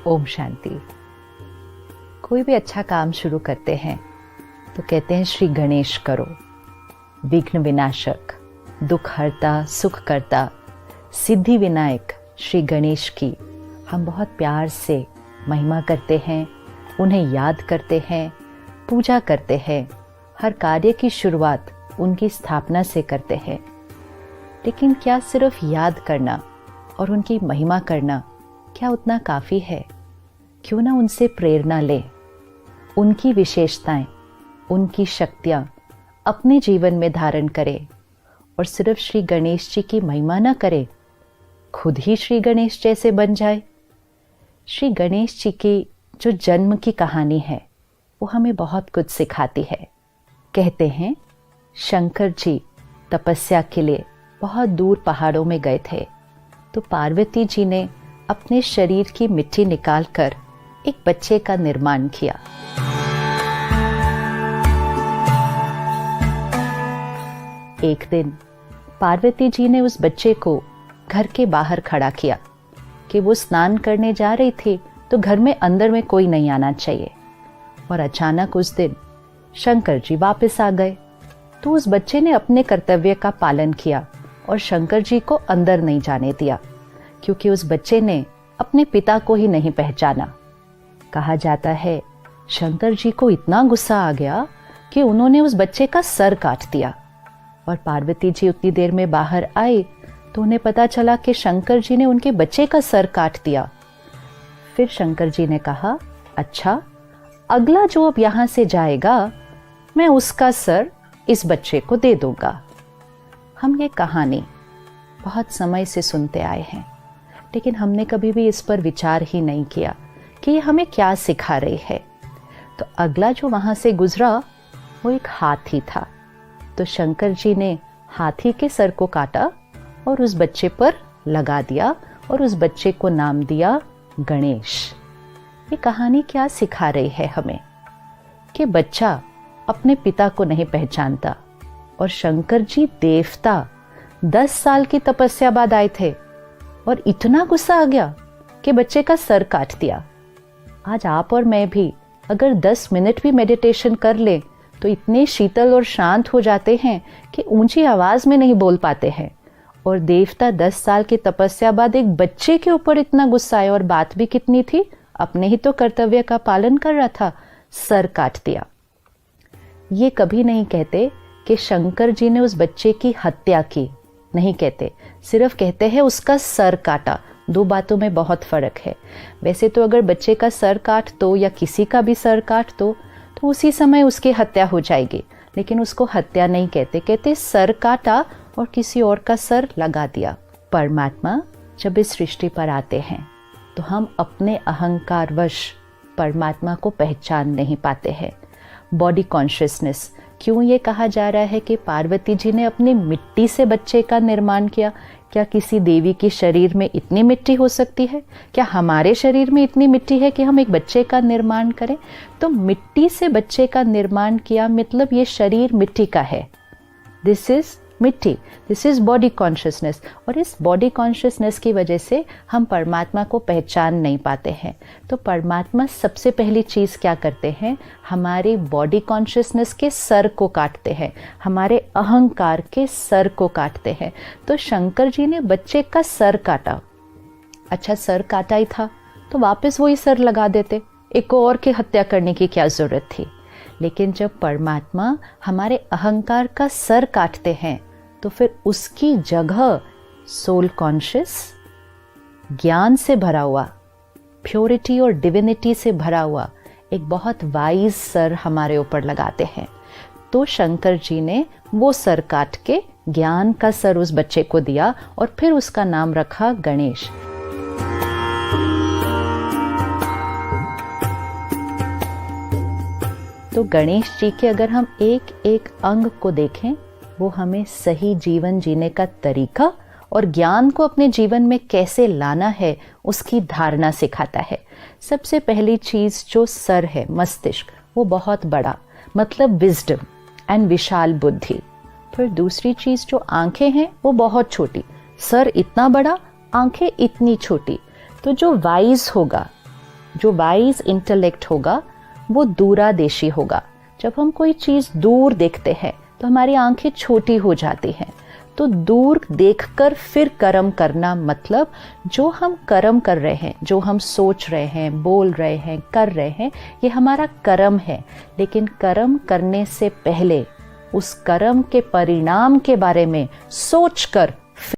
ओम शांति। कोई भी अच्छा काम शुरू करते हैं तो कहते हैं श्री गणेश करो। विघ्न विनाशक, दुख हरता, सुख करता, सिद्धि विनायक श्री गणेश की हम बहुत प्यार से महिमा करते हैं, उन्हें याद करते हैं, पूजा करते हैं। हर कार्य की शुरुआत उनकी स्थापना से करते हैं। लेकिन क्या सिर्फ याद करना और उनकी महिमा करना क्या उतना काफ़ी है? क्यों ना उनसे प्रेरणा लें, उनकी विशेषताएं, उनकी शक्तियाँ अपने जीवन में धारण करें और सिर्फ श्री गणेश जी की महिमा न करें, खुद ही श्री गणेश जैसे बन जाए। श्री गणेश जी की जो जन्म की कहानी है वो हमें बहुत कुछ सिखाती है। कहते हैं शंकर जी तपस्या के लिए बहुत दूर पहाड़ों में गए थे, तो पार्वती जी ने अपने शरीर की मिट्टी निकालकर एक बच्चे का निर्माण किया। एक दिन पार्वती जी ने उस बच्चे को घर के बाहर खड़ा किया कि वो स्नान करने जा रही थी, तो घर में अंदर में कोई नहीं आना चाहिए। और अचानक उस दिन शंकर जी वापस आ गए, तो उस बच्चे ने अपने कर्तव्य का पालन किया और शंकर जी को अंदर नहीं जाने दिया, क्योंकि उस बच्चे ने अपने पिता को ही नहीं पहचाना। कहा जाता है शंकर जी को इतना गुस्सा आ गया कि उन्होंने उस बच्चे का सर काट दिया। और पार्वती जी उतनी देर में बाहर आई तो उन्हें पता चला कि शंकर जी ने उनके बच्चे का सर काट दिया। फिर शंकर जी ने कहा, अच्छा, अगला जो अब यहां से जाएगा मैं उसका सर इस बच्चे को दे दूंगा। हम ये कहानी बहुत समय से सुनते आए हैं, लेकिन हमने कभी भी इस पर विचार ही नहीं किया कि ये हमें क्या सिखा रही है। तो अगला जो वहां से गुजरा वो एक हाथी था। तो शंकर जी ने हाथी के सर को काटा और उस बच्चे पर लगा दिया और उस बच्चे को नाम दिया गणेश। ये कहानी क्या सिखा रही है हमें कि बच्चा अपने पिता को नहीं पहचानता। और शंकर जी देवता 10 साल की तपस्या बाद आए थे और इतना गुस्सा आ गया कि बच्चे का सर काट दिया। आज आप और मैं भी अगर 10 मिनट भी मेडिटेशन कर लें तो इतने शीतल और शांत हो जाते हैं कि ऊंची आवाज में नहीं बोल पाते हैं। और देवता 10 साल की तपस्या बाद एक बच्चे के ऊपर इतना गुस्सा आया, और बात भी कितनी थी, अपने ही तो कर्तव्य का पालन कर रहा था, सर काट दिया। ये कभी नहीं कहते कि शंकर जी ने उस बच्चे की हत्या की, नहीं कहते, सिर्फ कहते हैं उसका सर काटा। दो बातों में बहुत फर्क है। वैसे तो अगर बच्चे का सर काट दो या किसी का भी सर काट दो तो उसी समय उसकी हत्या हो जाएगी, लेकिन उसको हत्या नहीं कहते, कहते सर काटा और किसी और का सर लगा दिया। परमात्मा जब इस सृष्टि पर आते हैं तो हम अपने अहंकारवश परमात्मा को पहचान नहीं पाते हैं। बॉडी कॉन्शियसनेस, क्यों ये कहा जा रहा है कि पार्वती जी ने अपनी मिट्टी से बच्चे का निर्माण किया? क्या किसी देवी के शरीर में इतनी मिट्टी हो सकती है? क्या हमारे शरीर में इतनी मिट्टी है कि हम एक बच्चे का निर्माण करें? तो मिट्टी से बच्चे का निर्माण किया मतलब ये शरीर मिट्टी का है। दिस इज मिट्टी, दिस इज बॉडी कॉन्शियसनेस। और इस बॉडी कॉन्शियसनेस की वजह से हम परमात्मा को पहचान नहीं पाते हैं। तो परमात्मा सबसे पहली चीज़ क्या करते हैं, हमारे बॉडी कॉन्शियसनेस के सर को काटते हैं, हमारे अहंकार के सर को काटते हैं। तो शंकर जी ने बच्चे का सर काटा। अच्छा, सर काटा ही था तो वापस वही सर लगा देते, एक और की हत्या करने की क्या जरूरत थी? लेकिन जब परमात्मा हमारे अहंकार का सर काटते हैं तो फिर उसकी जगह सोल कॉन्शियस, ज्ञान से भरा हुआ, प्योरिटी और डिविनिटी से भरा हुआ एक बहुत वाइज सर हमारे ऊपर लगाते हैं। तो शंकर जी ने वो सर काट के ज्ञान का सर उस बच्चे को दिया और फिर उसका नाम रखा गणेश। तो गणेश जी के अगर हम एक एक अंग को देखें, वो हमें सही जीवन जीने का तरीका और ज्ञान को अपने जीवन में कैसे लाना है उसकी धारणा सिखाता है। सबसे पहली चीज़ जो सर है, मस्तिष्क, वो बहुत बड़ा, मतलब विजडम एंड विशाल बुद्धि। फिर दूसरी चीज़ जो आंखें हैं वो बहुत छोटी, सर इतना बड़ा, आंखें इतनी छोटी। तो जो वाइज होगा जो वाइज इंटेलेक्ट होगा वो दूरादेशी होगा। जब हम कोई चीज दूर देखते हैं तो हमारी आंखें छोटी हो जाती हैं। तो दूर देखकर फिर कर्म करना मतलब जो हम कर्म कर रहे हैं, जो हम सोच रहे हैं, बोल रहे हैं, कर रहे हैं, ये हमारा कर्म है। लेकिन कर्म करने से पहले उस कर्म के परिणाम के बारे में सोचकर